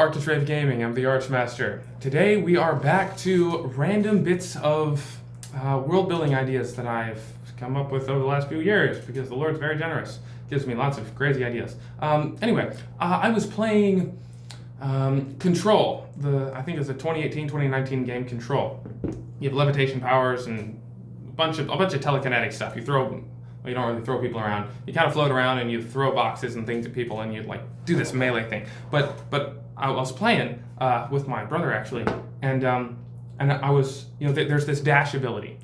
Architrave Gaming. I'm the Archmaster. Today we are back to random bits of world building ideas that I've come up with over the last few years because the Lord's very generous. Gives me lots of crazy ideas. I was playing Control. I think it's a 2018-2019 game, Control. You have levitation powers and a bunch of telekinetic stuff. You don't really throw people around. You kind of float around and you throw boxes and things at people and you do this melee thing. But I was playing with my brother actually, and I was there's this dash ability,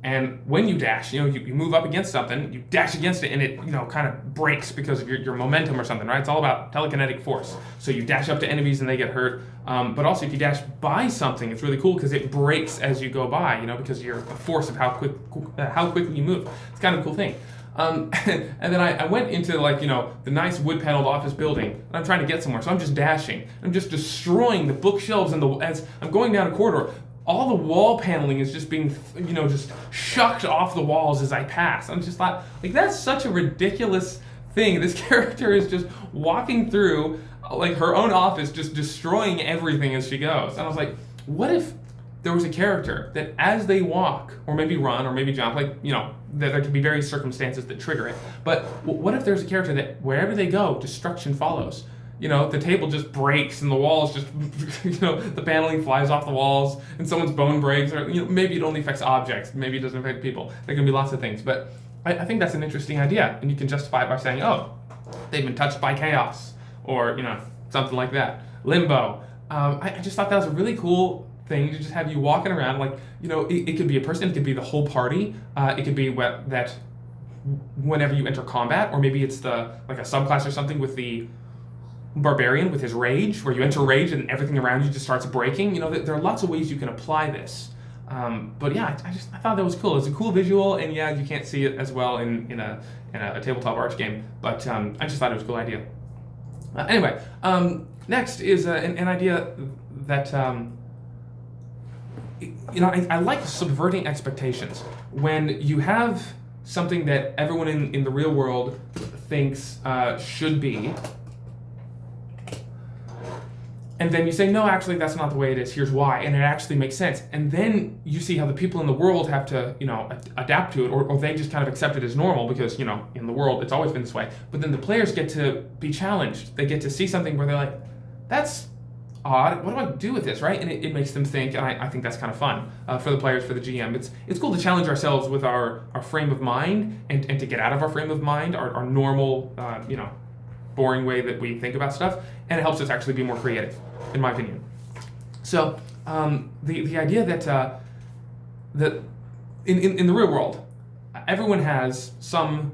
and when you dash, you move up against something, you dash against it, and it kind of breaks because of your momentum or something, right? It's all about telekinetic force. So you dash up to enemies and they get hurt, but also if you dash by something, it's really cool because it breaks as you go by, because you're the force of how quickly you move. It's kind of a cool thing. And then I went into the nice wood paneled office building, and I'm trying to get somewhere, so I'm just dashing. I'm just destroying the bookshelves as I'm going down a corridor. All the wall paneling is just being, just shucked off the walls as I pass. I'm just thought, that's such a ridiculous thing. This character is just walking through, her own office, just destroying everything as she goes. And I was like, what if there was a character that as they walk, or maybe run, or maybe jump, there could be various circumstances that trigger it. But what if there's a character that wherever they go, destruction follows? The table just breaks and the walls just, the paneling flies off the walls and someone's bone breaks, or maybe it only affects objects, maybe it doesn't affect people. There can be lots of things, but I think that's an interesting idea, and you can justify it by saying, oh, they've been touched by chaos, or something like that. Limbo. I just thought that was a really cool thing to just have you walking around, it could be a person, it could be the whole party, it could be that whenever you enter combat, or maybe it's a subclass or something with the barbarian with his rage, where you enter rage and everything around you just starts breaking. There are lots of ways you can apply this. But yeah, I thought that was cool. It's a cool visual, and yeah, you can't see it as well in a tabletop arch game, but I just thought it was a cool idea. Anyway, next is an idea that I like subverting expectations. When you have something that everyone in the real world thinks should be, and then you say, no, actually, that's not the way it is. Here's why. And it actually makes sense. And then you see how the people in the world have to, adapt to it, or they just kind of accept it as normal because, in the world, it's always been this way. But then the players get to be challenged. They get to see something where they're like, that's odd. What do I do with this, right? And it makes them think, and I think that's kind of fun for the players, for the GM. It's cool to challenge ourselves with our frame of mind and to get out of our frame of mind, our normal, boring way that we think about stuff, and it helps us actually be more creative, in my opinion. So the idea that in the real world, everyone has some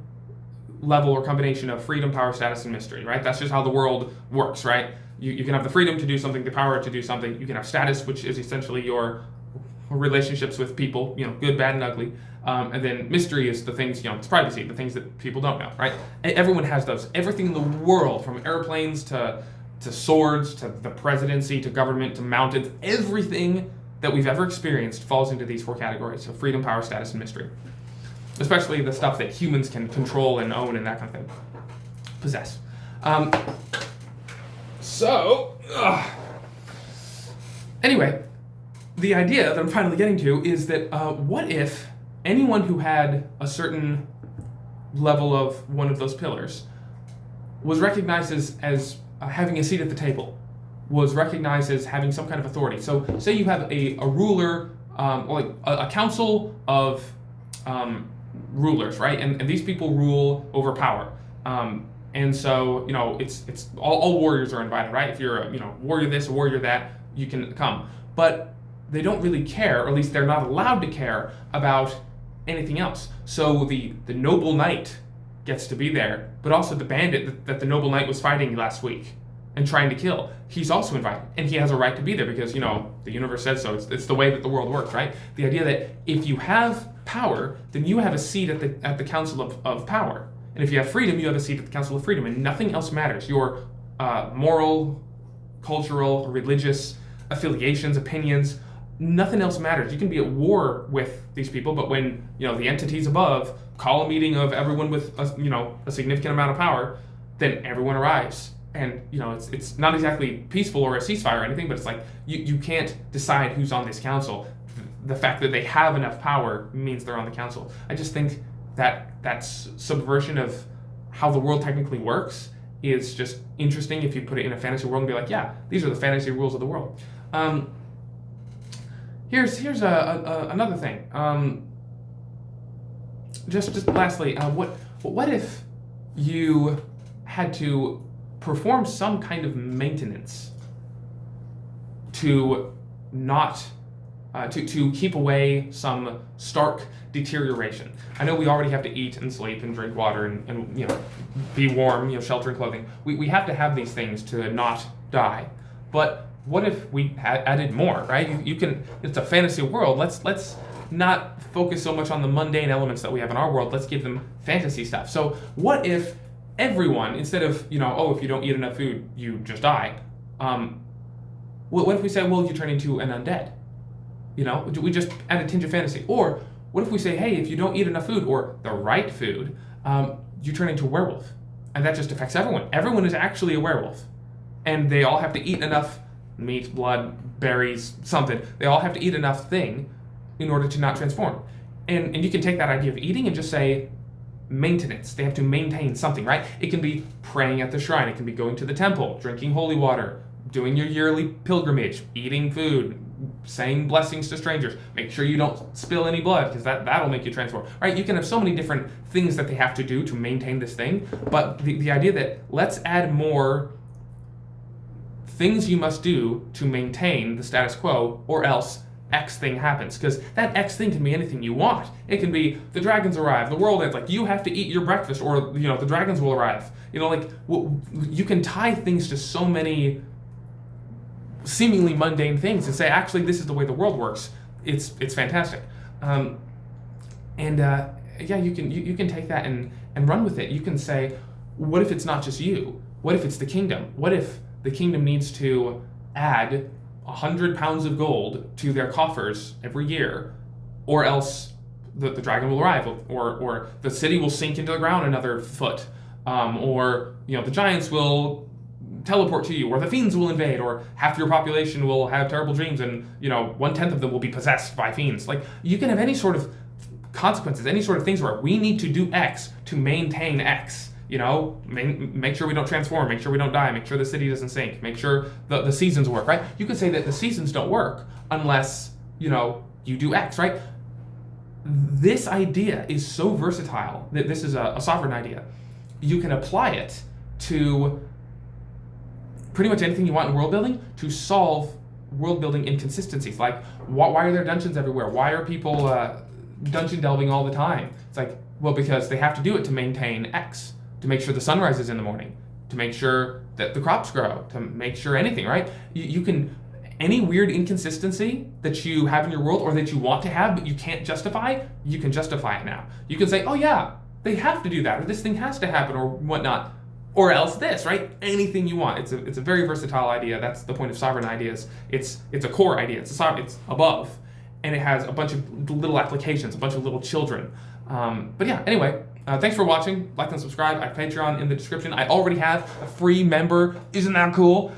level or combination of freedom, power, status, and mystery, right? That's just how the world works, right? You can have the freedom to do something, the power to do something. You can have status, which is essentially your relationships with people, good, bad, and ugly. And then mystery is the things, it's privacy, the things that people don't know, right? Everyone has those. Everything in the world, from airplanes to swords, to the presidency, to government, to mountains, everything that we've ever experienced falls into these four categories. So freedom, power, status, and mystery. Especially the stuff that humans can control and own and that kind of thing. Possess. Anyway, the idea that I'm finally getting to is that what if anyone who had a certain level of one of those pillars was recognized as having a seat at the table, was recognized as having some kind of authority. So say you have a ruler, or a council of rulers, right? And these people rule over power. And so, it's all warriors are invited, right? If you're a, warrior this, warrior that, you can come. But they don't really care, or at least they're not allowed to care about anything else. So the noble knight gets to be there, but also the bandit that the noble knight was fighting last week and trying to kill, he's also invited, and he has a right to be there because the universe says so. It's the way that the world works, right? The idea that if you have power, then you have a seat at the council of power, and if you have freedom, you have a seat at the council of freedom, and nothing else matters. Your moral, cultural, religious affiliations, opinions, nothing else matters. You can be at war with these people, but when the entities above call a meeting of everyone with a significant amount of power, then everyone arrives and it's not exactly peaceful or a ceasefire or anything, but it's like you can't decide who's on this council. The fact that they have enough power means they're on the council. I just think that's subversion of how the world technically works is just interesting if you put it in a fantasy world and be like, yeah, these are the fantasy rules of the world. Here's another thing. Just lastly, what if you had to perform some kind of maintenance to not to keep away some stark deterioration? I know we already have to eat and sleep and drink water and be warm, shelter and clothing. We have to have these things to not die. But what if we had added more, right? You can. It's a fantasy world. Let's not focus so much on the mundane elements that we have in our world. Let's give them fantasy stuff. So what if everyone, instead of if you don't eat enough food, you just die. What if we say, well, you turn into an undead? We just add a tinge of fantasy. Or what if we say, hey, if you don't eat enough food or the right food, you turn into a werewolf, and that just affects everyone. Everyone is actually a werewolf, and they all have to eat enough meat, blood, berries, something. They all have to eat enough thing in order to not transform. And you can take that idea of eating and just say maintenance. They have to maintain something, right? It can be praying at the shrine. It can be going to the temple, drinking holy water, doing your yearly pilgrimage, eating food, saying blessings to strangers. Make sure you don't spill any blood, because that'll make you transform. Right? You can have so many different things that they have to do to maintain this thing, but the idea that let's add more things you must do to maintain the status quo, or else X thing happens. Because that X thing can be anything you want. It can be the dragons arrive, the world ends, like you have to eat your breakfast, or the dragons will arrive. You can tie things to so many seemingly mundane things and say, actually, this is the way the world works. It's fantastic. You can take that and run with it. You can say, what if it's not just you? What if it's the kingdom? What if the kingdom needs to add 100 pounds of gold to their coffers every year, or else the dragon will arrive, or the city will sink into the ground another foot, or the giants will teleport to you, or the fiends will invade, or half your population will have terrible dreams, and 1/10 of them will be possessed by fiends. Like, you can have any sort of consequences, any sort of things where we need to do X to maintain X. Make sure we don't transform, make sure we don't die, make sure the city doesn't sink, make sure the seasons work, right? You could say that the seasons don't work unless, you do X, right? This idea is so versatile that this is a sovereign idea. You can apply it to pretty much anything you want in world building to solve world building inconsistencies. Like, why are there dungeons everywhere? Why are people dungeon delving all the time? It's like, well, because they have to do it to maintain X. To make sure the sun rises in the morning, to make sure that the crops grow, to make sure anything, right? You can, any weird inconsistency that you have in your world or that you want to have but you can't justify, you can justify it now. You can say, oh yeah, they have to do that, or this thing has to happen, or whatnot, or else this, right? Anything you want. It's a very versatile idea. That's the point of sovereign ideas. It's a core idea. It's above, and it has a bunch of little applications, a bunch of little children. But yeah, anyway. Thanks for watching. Like and subscribe. I have Patreon in the description. I already have a free member. Isn't that cool?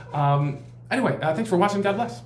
Anyway, thanks for watching. God bless.